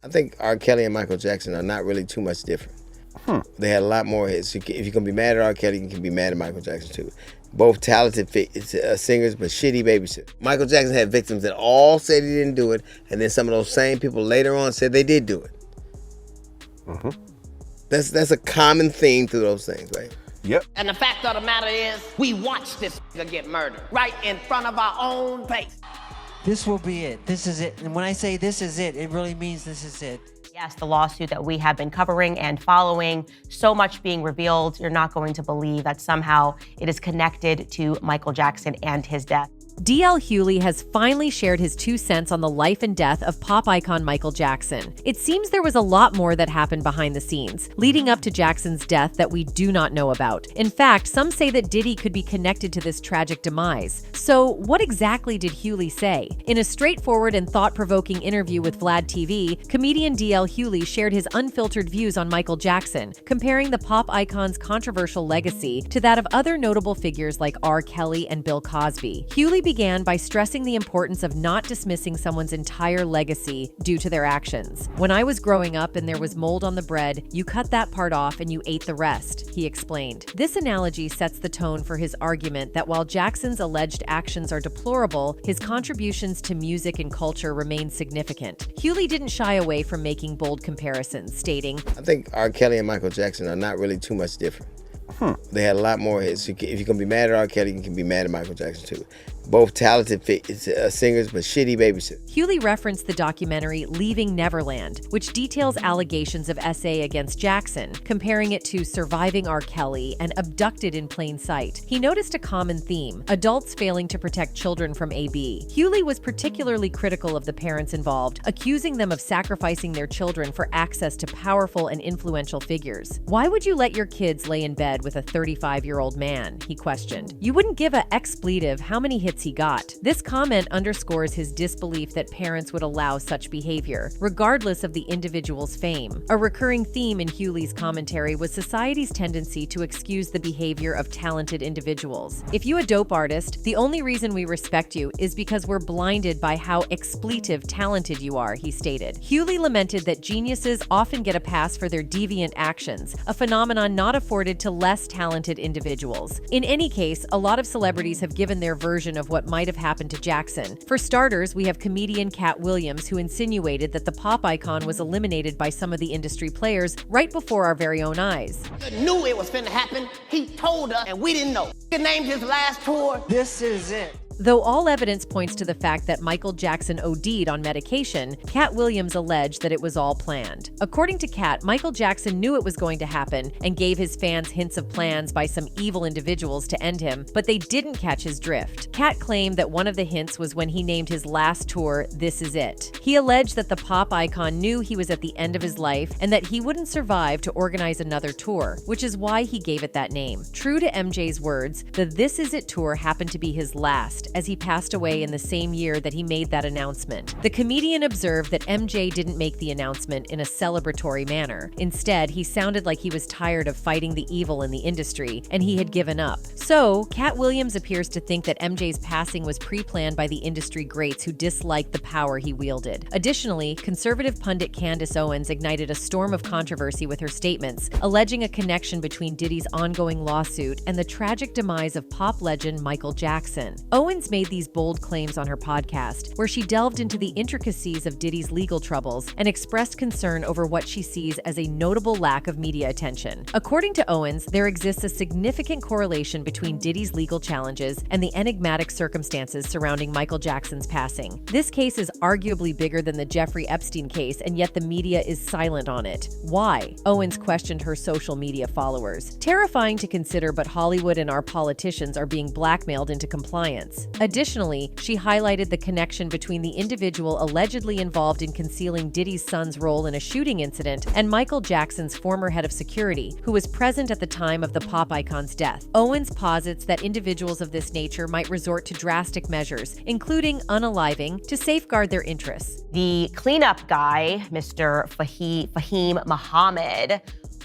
I think R. Kelly and Michael Jackson are not really too much different. They had a lot more hits. If you can be mad at R. Kelly, you can be mad at Michael Jackson too. Both talented singers, but shitty babysitters. Michael Jackson had victims that all said he didn't do it, and then some of those same people later on said they did do it. That's a common theme through those things, right? Yep. And the fact of the matter is, we watched this nigga get murdered right in front of our own face. This will be it. This is it. And when I say this is it, it really means this is it. Yes, the lawsuit that we have been covering and following, so much being revealed, you're not going to believe that somehow it is connected to Michael Jackson and his death. DL Hughley has finally shared his 2 cents on the life and death of pop icon Michael Jackson. It seems there was a lot more that happened behind the scenes, leading up to Jackson's death that we do not know about. In fact, some say that Diddy could be connected to this tragic demise. So, what exactly did Hughley say? In a straightforward and thought-provoking interview with Vlad TV, comedian DL Hughley shared his unfiltered views on Michael Jackson, comparing the pop icon's controversial legacy to that of other notable figures like R. Kelly and Bill Cosby. Hughley began by stressing the importance of not dismissing someone's entire legacy due to their actions. "When I was growing up and there was mold on the bread, you cut that part off and you ate the rest," he explained. This analogy sets the tone for his argument that while Jackson's alleged actions are deplorable, his contributions to music and culture remain significant. Hughley didn't shy away from making bold comparisons, stating, I think R. Kelly and Michael Jackson are not really too much different. They had a lot more hits. If you can be mad at R. Kelly, you can be mad at Michael Jackson too. Both talented singers, but shitty babysitters. Hughley referenced the documentary Leaving Neverland, which details allegations of SA against Jackson, comparing it to Surviving R. Kelly and Abducted in Plain Sight. He noticed a common theme: adults failing to protect children from AB. Hughley was particularly critical of the parents involved, accusing them of sacrificing their children for access to powerful and influential figures. "Why would you let your kids lay in bed with a 35-year-old man?" he questioned. "You wouldn't give a expletive how many hits he got." This comment underscores his disbelief that parents would allow such behavior, regardless of the individual's fame. A recurring theme in Hughley's commentary was society's tendency to excuse the behavior of talented individuals. "If you're a dope artist, the only reason we respect you is because we're blinded by how expletive talented you are," he stated. Hughley lamented that geniuses often get a pass for their deviant actions, a phenomenon not afforded to less talented individuals. In any case, a lot of celebrities have given their version of what might have happened to Jackson. For starters, we have comedian Cat Williams, who insinuated that the pop icon was eliminated by some of the industry players right before our very own eyes. He knew it was finna happen. He told us, and we didn't know. He named his last tour, This is it. Though all evidence points to the fact that Michael Jackson OD'd on medication, Cat Williams alleged that it was all planned. According to Cat, Michael Jackson knew it was going to happen and gave his fans hints of plans by some evil individuals to end him, but they didn't catch his drift. Cat claimed that one of the hints was when he named his last tour, This Is It. He alleged that the pop icon knew he was at the end of his life and that he wouldn't survive to organize another tour, which is why he gave it that name. True to MJ's words, the This Is It tour happened to be his last, as he passed away in the same year that he made that announcement. The comedian observed that MJ didn't make the announcement in a celebratory manner. Instead, he sounded like he was tired of fighting the evil in the industry, and he had given up. So, Cat Williams appears to think that MJ's passing was pre-planned by the industry greats who disliked the power he wielded. Additionally, conservative pundit Candace Owens ignited a storm of controversy with her statements, alleging a connection between Diddy's ongoing lawsuit and the tragic demise of pop legend Michael Jackson. Owens made these bold claims on her podcast, where she delved into the intricacies of Diddy's legal troubles and expressed concern over what she sees as a notable lack of media attention. According to Owens, there exists a significant correlation between Diddy's legal challenges and the enigmatic circumstances surrounding Michael Jackson's passing. This case is arguably bigger than the Jeffrey Epstein case, and yet the media is silent on it. Why? Owens questioned her social media followers. Terrifying to consider, but Hollywood and our politicians are being blackmailed into compliance. Additionally, she highlighted the connection between the individual allegedly involved in concealing Diddy's son's role in a shooting incident and Michael Jackson's former head of security, who was present at the time of the pop icon's death. Owens posits that individuals of this nature might resort to drastic measures, including unaliving, to safeguard their interests. The cleanup guy, Mr. Fahim Muhammad,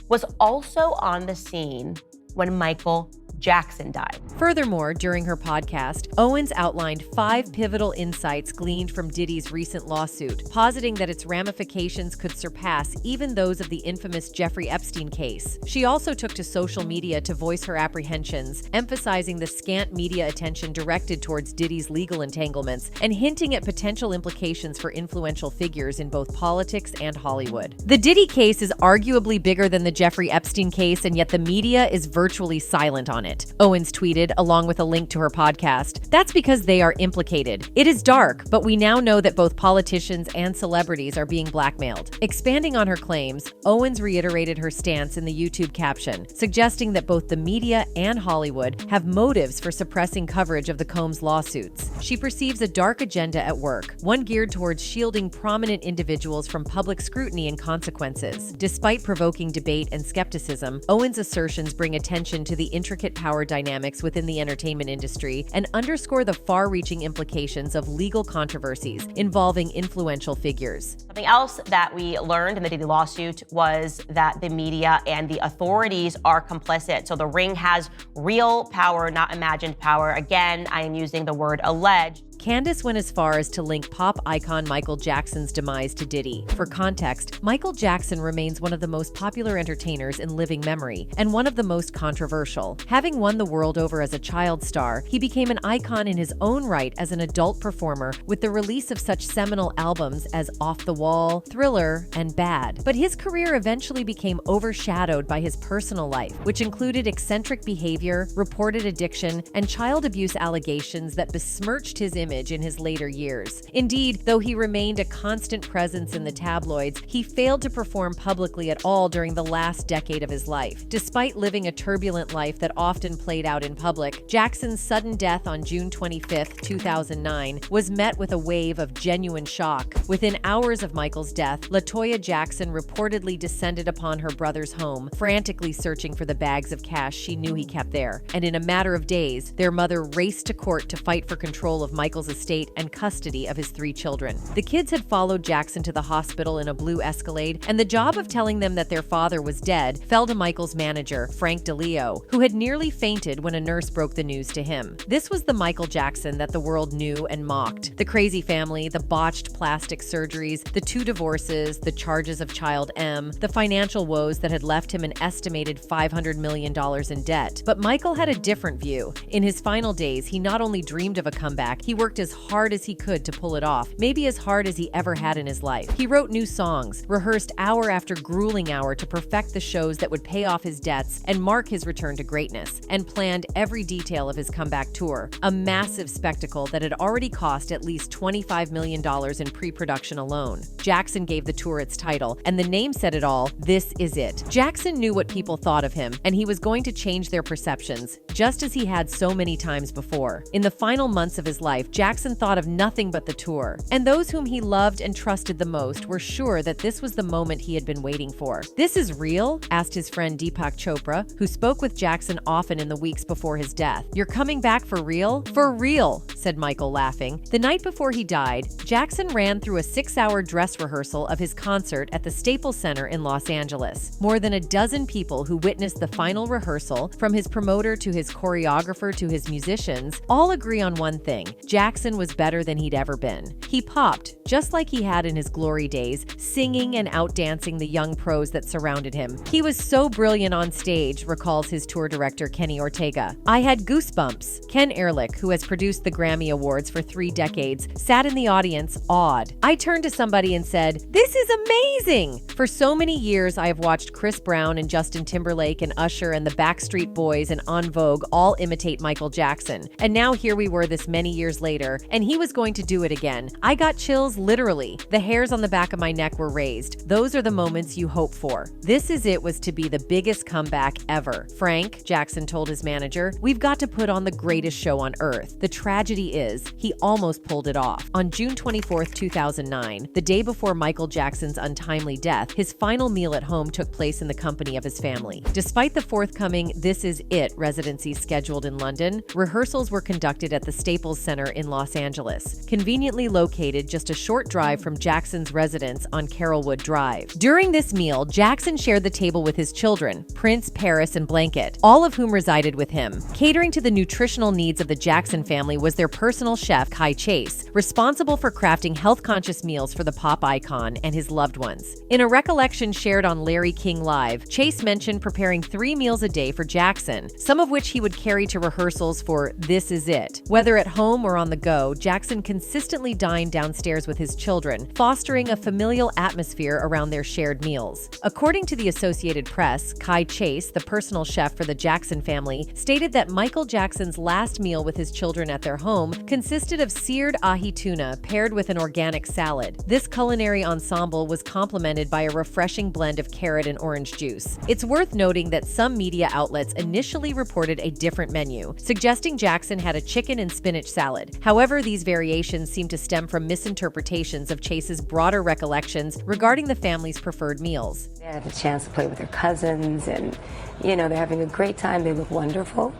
was also on the scene when Michael Jackson died. Furthermore, during her podcast, Owens outlined 5 pivotal insights gleaned from Diddy's recent lawsuit, positing that its ramifications could surpass even those of the infamous Jeffrey Epstein case. She also took to social media to voice her apprehensions, emphasizing the scant media attention directed towards Diddy's legal entanglements and hinting at potential implications for influential figures in both politics and Hollywood. The Diddy case is arguably bigger than the Jeffrey Epstein case, and yet the media is virtually silent on it, Owens tweeted, along with a link to her podcast. That's because they are implicated. It is dark, but we now know that both politicians and celebrities are being blackmailed. Expanding on her claims, Owens reiterated her stance in the YouTube caption, suggesting that both the media and Hollywood have motives for suppressing coverage of the Combs lawsuits. She perceives a dark agenda at work, one geared towards shielding prominent individuals from public scrutiny and consequences. Despite provoking debate and skepticism, Owens' assertions bring attention to the intricate power dynamics within the entertainment industry and underscore the far-reaching implications of legal controversies involving influential figures. Something else that we learned in the Diddy lawsuit was that the media and the authorities are complicit. So the ring has real power, not imagined power. Again, I am using the word alleged. Candace went as far as to link pop icon Michael Jackson's demise to Diddy. For context, Michael Jackson remains one of the most popular entertainers in living memory and one of the most controversial. Having won the world over as a child star, he became an icon in his own right as an adult performer with the release of such seminal albums as Off the Wall, Thriller, and Bad. But his career eventually became overshadowed by his personal life, which included eccentric behavior, reported addiction, and child abuse allegations that besmirched his image in his later years. Indeed, though he remained a constant presence in the tabloids, he failed to perform publicly at all during the last decade of his life. Despite living a turbulent life that often played out in public, Jackson's sudden death on June 25, 2009 was met with a wave of genuine shock. Within hours of Michael's death, LaToya Jackson reportedly descended upon her brother's home, frantically searching for the bags of cash she knew he kept there. And in a matter of days, their mother raced to court to fight for control of Michael's estate and custody of his 3 children. The kids had followed Jackson to the hospital in a blue Escalade, and the job of telling them that their father was dead fell to Michael's manager, Frank DeLeo, who had nearly fainted when a nurse broke the news to him. This was the Michael Jackson that the world knew and mocked. The crazy family, the botched plastic surgeries, the 2 divorces, the charges of child M, the financial woes that had left him an estimated $500 million in debt. But Michael had a different view. In his final days, he not only dreamed of a comeback, he worked as hard as he could to pull it off, maybe as hard as he ever had in his life. He wrote new songs, rehearsed hour after grueling hour to perfect the shows that would pay off his debts and mark his return to greatness, and planned every detail of his comeback tour, a massive spectacle that had already cost at least $25 million in pre-production alone. Jackson gave the tour its title, and the name said it all: This Is It. Jackson knew what people thought of him, and he was going to change their perceptions, just as he had so many times before. In the final months of his life, Jackson thought of nothing but the tour, and those whom he loved and trusted the most were sure that this was the moment he had been waiting for. "This is real?" asked his friend Deepak Chopra, who spoke with Jackson often in the weeks before his death. "You're coming back for real?" "For real," said Michael, laughing. The night before he died, Jackson ran through a 6-hour dress rehearsal of his concert at the Staples Center in Los Angeles. More than a dozen people who witnessed the final rehearsal, from his promoter to his choreographer to his musicians, all agree on one thing: Jackson was better than he'd ever been. He popped, just like he had in his glory days, singing and outdancing the young pros that surrounded him. "He was so brilliant on stage," recalls his tour director Kenny Ortega. "I had goosebumps." Ken Ehrlich, who has produced the Grammy Awards for 3 decades, sat in the audience awed. "I turned to somebody and said, 'This is amazing!' For so many years, I have watched Chris Brown and Justin Timberlake and Usher and the Backstreet Boys and En Vogue all imitate Michael Jackson. And now here we were this many years later, and he was going to do it again. I got chills literally. The hairs on the back of my neck were raised. Those are the moments you hope for. This Is It was to be the biggest comeback ever. Frank," Jackson told his manager, "we've got to put on the greatest show on earth. The tragedy is, he almost pulled it off." On June 24, 2009, the day before Michael Jackson's untimely death, his final meal at home took place in the company of his family. Despite the forthcoming This Is It residency scheduled in London, rehearsals were conducted at the Staples Center in Los Angeles, conveniently located just a short drive from Jackson's residence on Carrollwood Drive. During this meal, Jackson shared the table with his children, Prince, Paris, and Blanket, all of whom resided with him. Catering to the nutritional needs of the Jackson family was their personal chef, Kai Chase, responsible for crafting health-conscious meals for the pop icon and his loved ones. In a recollection shared on Larry King Live, Chase mentioned preparing 3 meals a day for Jackson, some of which he would carry to rehearsals for This Is It. Whether at home or on the go, Jackson consistently dined downstairs with his children, fostering a familial atmosphere around their shared meals. According to the Associated Press, Kai Chase, the personal chef for the Jackson family, stated that Michael Jackson's last meal with his children at their home consisted of seared ahi tuna paired with an organic salad. This culinary ensemble was complemented by a refreshing blend of carrot and orange juice. It's worth noting that some media outlets initially reported a different menu, suggesting Jackson had a chicken and spinach salad. However, these variations seem to stem from misinterpretations of Chase's broader recollections regarding the family's preferred meals. They had the chance to play with their cousins, and they're having a great time. They look wonderful.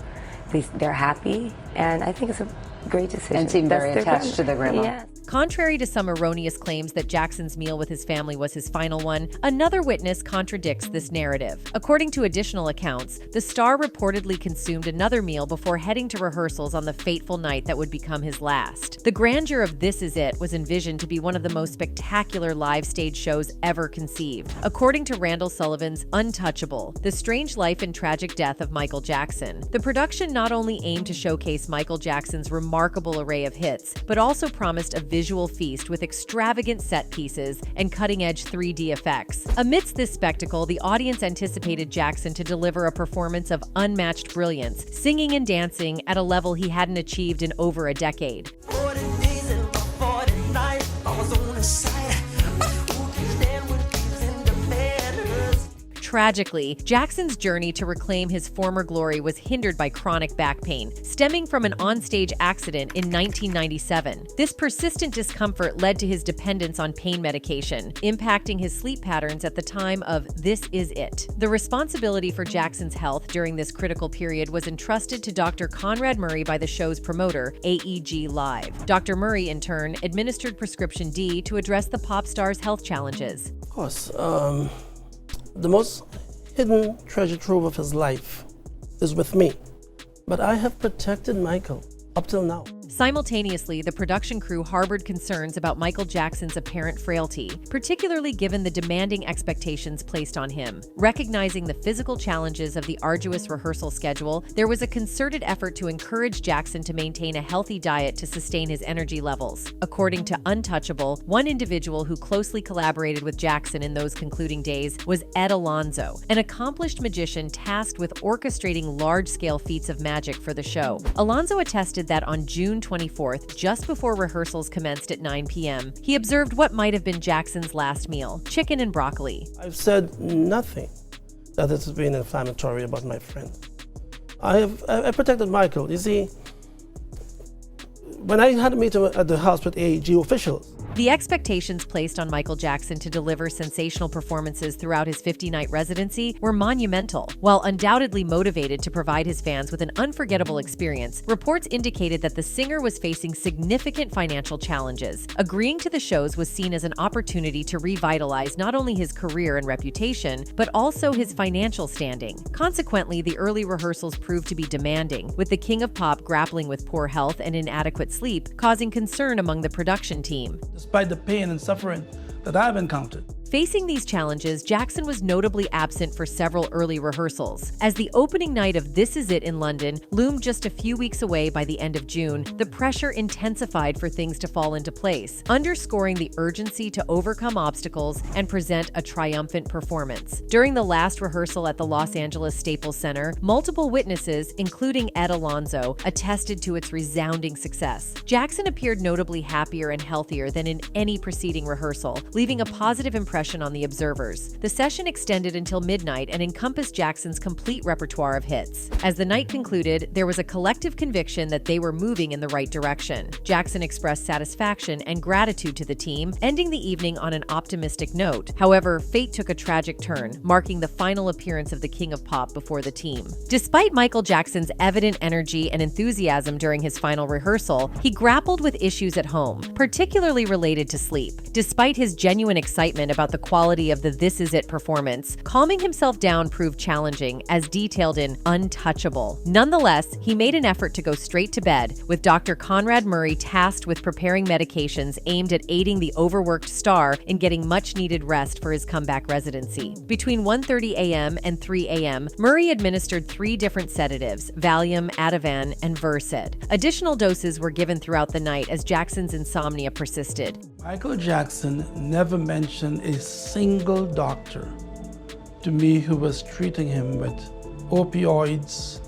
They're happy, and I think it's a great decision. And seem very attached to the grandma. Yeah. Contrary to some erroneous claims that Jackson's meal with his family was his final one, another witness contradicts this narrative. According to additional accounts, the star reportedly consumed another meal before heading to rehearsals on the fateful night that would become his last. The grandeur of This Is It was envisioned to be one of the most spectacular live stage shows ever conceived. According to Randall Sullivan's Untouchable, The Strange Life and Tragic Death of Michael Jackson, the production not only aimed to showcase Michael Jackson's remarkable array of hits, but also promised a visual feast with extravagant set pieces and cutting-edge 3D effects. Amidst this spectacle, the audience anticipated Jackson to deliver a performance of unmatched brilliance, singing and dancing at a level he hadn't achieved in over a decade. 40 days and 40 nights, I was on the side. Who can stand when he's in the bed? Tragically, Jackson's journey to reclaim his former glory was hindered by chronic back pain, stemming from an onstage accident in 1997. This persistent discomfort led to his dependence on pain medication, impacting his sleep patterns at the time of This Is It. The responsibility for Jackson's health during this critical period was entrusted to Dr. Conrad Murray by the show's promoter, AEG Live. Dr. Murray, in turn, administered prescription D to address the pop star's health challenges. Of course, the most hidden treasure trove of his life is with me, but I have protected Michael up till now. Simultaneously, the production crew harbored concerns about Michael Jackson's apparent frailty, particularly given the demanding expectations placed on him. Recognizing the physical challenges of the arduous rehearsal schedule, there was a concerted effort to encourage Jackson to maintain a healthy diet to sustain his energy levels. According to Untouchable, one individual who closely collaborated with Jackson in those concluding days was Ed Alonzo, an accomplished magician tasked with orchestrating large-scale feats of magic for the show. Alonzo attested that on June 24th, just before rehearsals commenced at 9 p.m., he observed what might have been Jackson's last meal, chicken and broccoli. I've said nothing that has been inflammatory about my friend. I protected Michael. You see, when I had a meeting at the house with AEG officials, The expectations placed on Michael Jackson to deliver sensational performances throughout his 50-night residency were monumental. While undoubtedly motivated to provide his fans with an unforgettable experience, reports indicated that the singer was facing significant financial challenges. Agreeing to the shows was seen as an opportunity to revitalize not only his career and reputation, but also his financial standing. Consequently, the early rehearsals proved to be demanding, with the King of Pop grappling with poor health and inadequate sleep, causing concern among the production team. Despite the pain and suffering that I've encountered. Facing these challenges, Jackson was notably absent for several early rehearsals. As the opening night of This Is It in London loomed just a few weeks away by the end of June, the pressure intensified for things to fall into place, underscoring the urgency to overcome obstacles and present a triumphant performance. During the last rehearsal at the Los Angeles Staples Center, multiple witnesses, including Ed Alonzo, attested to its resounding success. Jackson appeared notably happier and healthier than in any preceding rehearsal, leaving a positive impression impression on the observers. The session extended until midnight and encompassed Jackson's complete repertoire of hits. As the night concluded, there was a collective conviction that they were moving in the right direction. Jackson expressed satisfaction and gratitude to the team, ending the evening on an optimistic note. However, fate took a tragic turn, marking the final appearance of the King of Pop before the team. Despite Michael Jackson's evident energy and enthusiasm during his final rehearsal, he grappled with issues at home, particularly related to sleep. Despite his genuine excitement about the quality of the This Is It performance, calming himself down proved challenging, as detailed in Untouchable. Nonetheless, he made an effort to go straight to bed, with Dr. Conrad Murray tasked with preparing medications aimed at aiding the overworked star in getting much-needed rest for his comeback residency. Between 1:30 a.m. and 3 a.m., Murray administered 3 different sedatives: Valium, Ativan, and Versed. Additional doses were given throughout the night as Jackson's insomnia persisted. Michael Jackson never mentioned a single doctor to me who was treating him with opioids,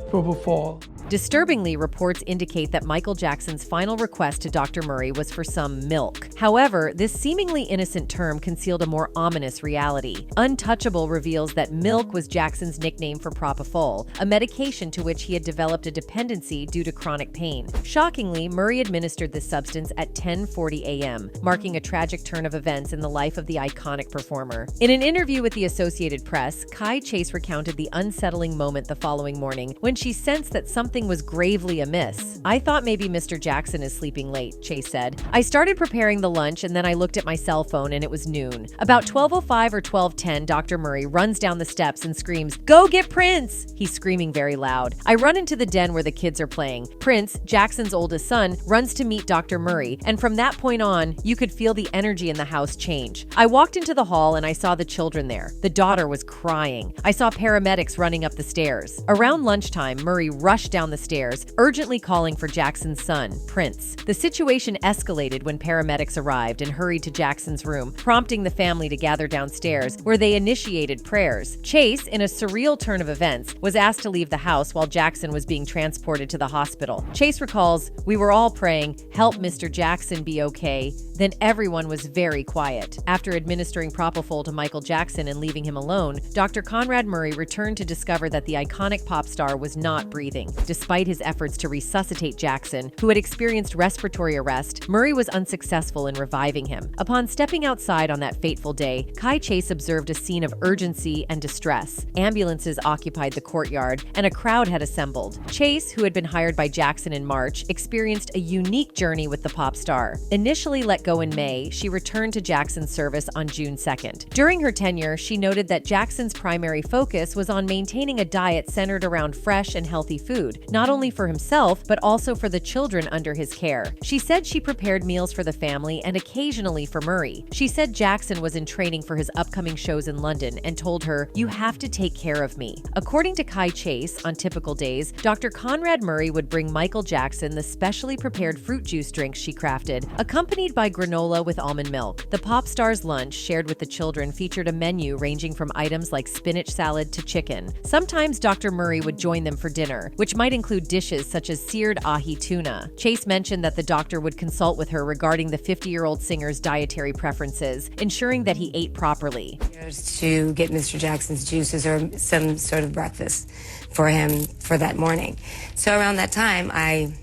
propofol. Disturbingly, reports indicate that Michael Jackson's final request to Dr. Murray was for some milk. However, this seemingly innocent term concealed a more ominous reality. Untouchable reveals that milk was Jackson's nickname for propofol, a medication to which he had developed a dependency due to chronic pain. Shockingly, Murray administered this substance at 10:40 a.m., marking a tragic turn of events in the life of the iconic performer. In an interview with the Associated Press, Kai Chase recounted the unsettling moment the following morning when she sensed that something was gravely amiss. "I thought maybe Mr. Jackson is sleeping late," Chase said. "I started preparing the lunch and then I looked at my cell phone and it was noon. About 12:05 or 12:10, Dr. Murray runs down the steps and screams, 'Go get Prince!' He's screaming very loud. I run into the den where the kids are playing. Prince, Jackson's oldest son, runs to meet Dr. Murray, and from that point on, you could feel the energy in the house change. I walked into the hall and I saw the children there. The daughter was crying. I saw paramedics running up the stairs. Around lunchtime, Murray rushed down the stairs, urgently calling for Jackson's son, Prince. The situation escalated when paramedics arrived and hurried to Jackson's room, prompting the family to gather downstairs, where they initiated prayers. Chase, in a surreal turn of events, was asked to leave the house while Jackson was being transported to the hospital. Chase recalls, "We were all praying, 'Help Mr. Jackson be okay.' Then everyone was very quiet." After administering propofol to Michael Jackson and leaving him alone, Dr. Conrad Murray returned to discover that the iconic pop star was not breathing. Despite his efforts to resuscitate Jackson, who had experienced respiratory arrest, Murray was unsuccessful in reviving him. Upon stepping outside on that fateful day, Kai Chase observed a scene of urgency and distress. Ambulances occupied the courtyard, and a crowd had assembled. Chase, who had been hired by Jackson in March, experienced a unique journey with the pop star. Initially let go in May, she returned to Jackson's service on June 2nd. During her tenure, she noted that Jackson's primary focus was on maintaining a diet centered around fresh and healthy food, not only for himself, but also for the children under his care. She said she prepared meals for the family and occasionally for Murray. She said Jackson was in training for his upcoming shows in London and told her, "You have to take care of me." According to Kai Chase, on typical days, Dr. Conrad Murray would bring Michael Jackson the specially prepared fruit juice drinks she crafted, accompanied by granola with almond milk. The pop star's lunch, shared with the children, featured a menu ranging from items like spinach salad to chicken. Sometimes Dr. Murray would join them for dinner, which might include dishes such as seared ahi tuna. Chase mentioned that the doctor would consult with her regarding the 50-year-old singer's dietary preferences, ensuring that he ate properly. To get Mr. Jackson's juices or some sort of breakfast for him for that morning. So around that time, I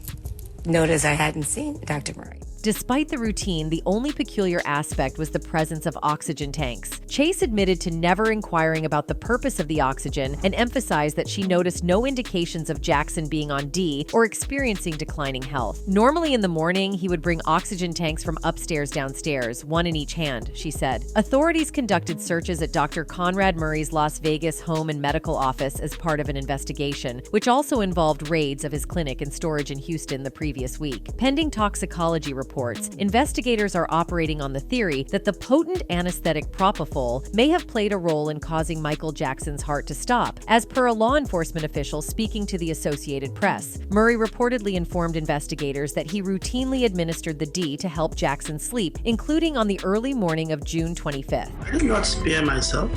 noticed I hadn't seen Dr. Murray. Despite the routine, the only peculiar aspect was the presence of oxygen tanks. Chase admitted to never inquiring about the purpose of the oxygen and emphasized that she noticed no indications of Jackson being on D or experiencing declining health. Normally in the morning, he would bring oxygen tanks from upstairs downstairs, one in each hand, she said. Authorities conducted searches at Dr. Conrad Murray's Las Vegas home and medical office as part of an investigation, which also involved raids of his clinic and storage in Houston the previous week. Pending toxicology reports, investigators are operating on the theory that the potent anesthetic propofol may have played a role in causing Michael Jackson's heart to stop, as per a law enforcement official speaking to the Associated Press. Murray reportedly informed investigators that he routinely administered the D to help Jackson sleep, including on the early morning of June 25th. I did not spare myself.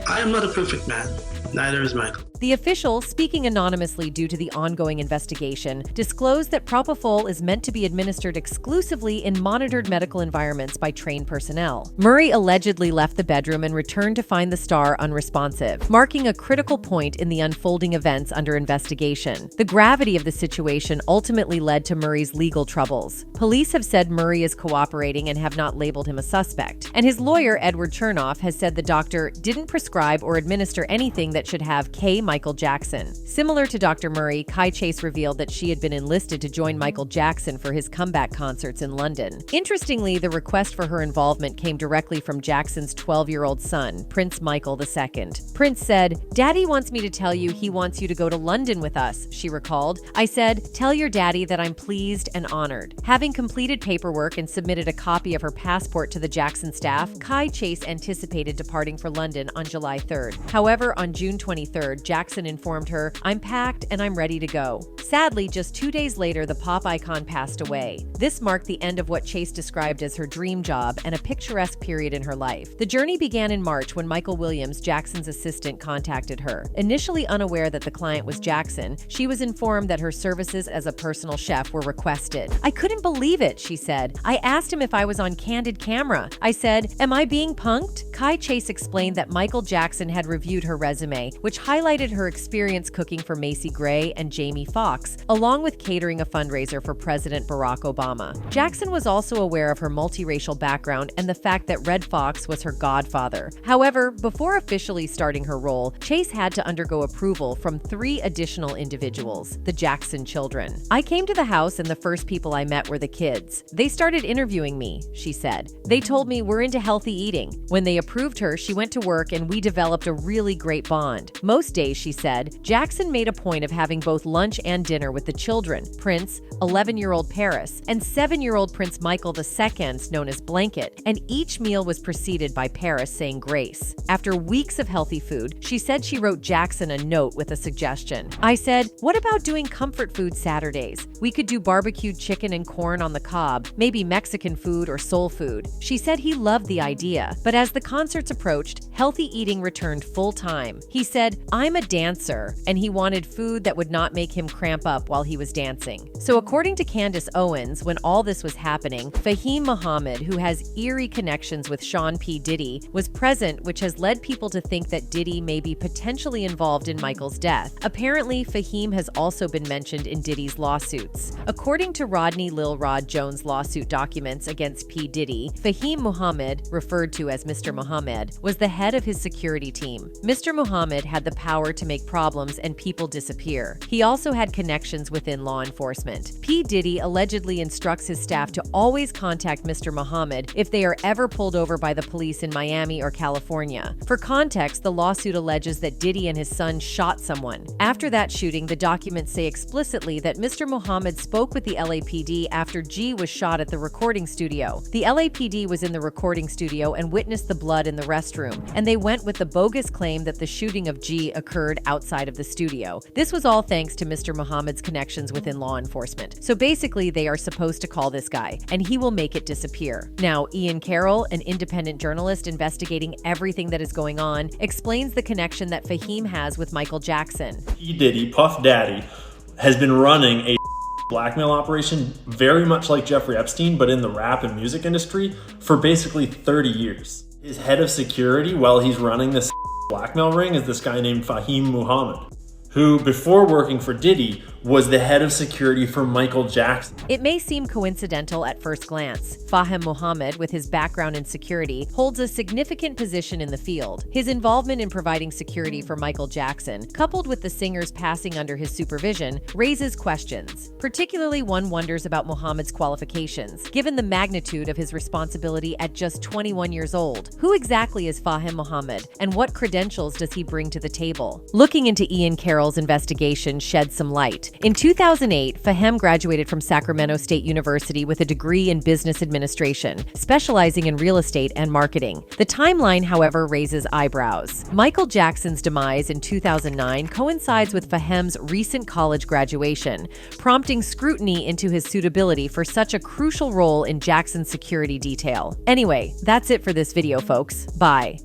I am not a perfect man. Neither is Michael. The official, speaking anonymously due to the ongoing investigation, disclosed that propofol is meant to be administered exclusively in monitored medical environments by trained personnel. Murray allegedly left the bedroom and returned to find the star unresponsive, marking a critical point in the unfolding events under investigation. The gravity of the situation ultimately led to Murray's legal troubles. Police have said Murray is cooperating and have not labeled him a suspect. And his lawyer, Edward Chernoff, has said the doctor didn't prescribe or administer anything that should have K. Michael Jackson. Similar to Dr. Murray, Kai Chase revealed that she had been enlisted to join Michael Jackson for his comeback concerts in London. Interestingly, the request for her involvement came directly from Jackson's 12-year-old son, Prince Michael II. Prince said, "Daddy wants me to tell you he wants you to go to London with us," she recalled. "I said, tell your daddy that I'm pleased and honored." Having completed paperwork and submitted a copy of her passport to the Jackson staff, Kai Chase anticipated departing for London on July 3rd. However, on June 23rd, Jackson informed her, "I'm packed and I'm ready to go." Sadly, just 2 days later, the pop icon passed away. This marked the end of what Chase described as her dream job and a picturesque period in her life. The journey began in March when Michael Williams, Jackson's assistant, contacted her. Initially unaware that the client was Jackson, she was informed that her services as a personal chef were requested. "I couldn't believe it," she said. "I asked him if I was on candid camera. I said, 'Am I being punked?'" Kai Chase explained that Michael Jackson had reviewed her resume, which highlighted her experience cooking for Macy Gray and Jamie Foxx, along with catering a fundraiser for President Barack Obama. Jackson was also aware of her multiracial background and the fact that Red Fox was her godfather. However, before officially starting her role, Chase had to undergo approval from 3 additional individuals, the Jackson children. "I came to the house and the first people I met were the kids. They started interviewing me," she said. "They told me we're into healthy eating. When they approved her, she went to work and we developed a really great bond. Most days," she said, Jackson made a point of having both lunch and dinner with the children, Prince, 11-year-old Paris, and 7-year-old Prince Michael II, known as Blanket, and each meal was preceded by Paris saying grace. After weeks of healthy food, she said she wrote Jackson a note with a suggestion. "I said, what about doing comfort food Saturdays? We could do barbecued chicken and corn on the cob, maybe Mexican food or soul food." She said he loved the idea, but as the concerts approached, healthy eating returned full-time. He said, "I'm a dancer," and he wanted food that would not make him cramp up while he was dancing. So according to Candace Owens, when all this was happening, Fahim Muhammad, who has eerie connections with Sean P. Diddy, was present, which has led people to think that Diddy may be potentially involved in Michael's death. Apparently, Fahim has also been mentioned in Diddy's lawsuits. According to Rodney Lil Rod Jones' lawsuit documents against P. Diddy, Fahim Muhammad, referred to as Mr. Muhammad, was the head of his security team. Mr. Muhammad had the power to make problems and people disappear. He also had connections within law enforcement. P. Diddy allegedly instructs his staff to always contact Mr. Muhammad if they are ever pulled over by the police in Miami or California. For context, the lawsuit alleges that Diddy and his son shot someone. After that shooting, the documents say explicitly that Mr. Muhammad spoke with the LAPD after G was shot at the recording studio. The LAPD was in the recording studio and witnessed the blood in the restroom, and they went with the bogus claim that the shooting of G occurred outside of the studio. This was all thanks to Mr. Muhammad's connections within law enforcement. So basically, they are supposed to call this guy, and he will make it disappear. Now, Ian Carroll, an independent journalist investigating everything that is going on, explains the connection that Fahim has with Michael Jackson. P. Diddy, Puff Daddy, has been running a blackmail operation very much like Jeffrey Epstein, but in the rap and music industry for basically 30 years. His head of security while he's running this blackmail ring is this guy named Fahim Muhammad, who before working for Diddy was the head of security for Michael Jackson. It may seem coincidental at first glance. Fahim Muhammad, with his background in security, holds a significant position in the field. His involvement in providing security for Michael Jackson, coupled with the singer's passing under his supervision, raises questions. Particularly, one wonders about Muhammad's qualifications, given the magnitude of his responsibility at just 21 years old. Who exactly is Fahim Muhammad, and what credentials does he bring to the table? Looking into Ian Carroll's investigation sheds some light. In 2008, Fahim graduated from Sacramento State University with a degree in business administration, specializing in real estate and marketing. The timeline, however, raises eyebrows. Michael Jackson's demise in 2009 coincides with Fahim's recent college graduation, prompting scrutiny into his suitability for such a crucial role in Jackson's security detail. Anyway, that's it for this video, folks. Bye.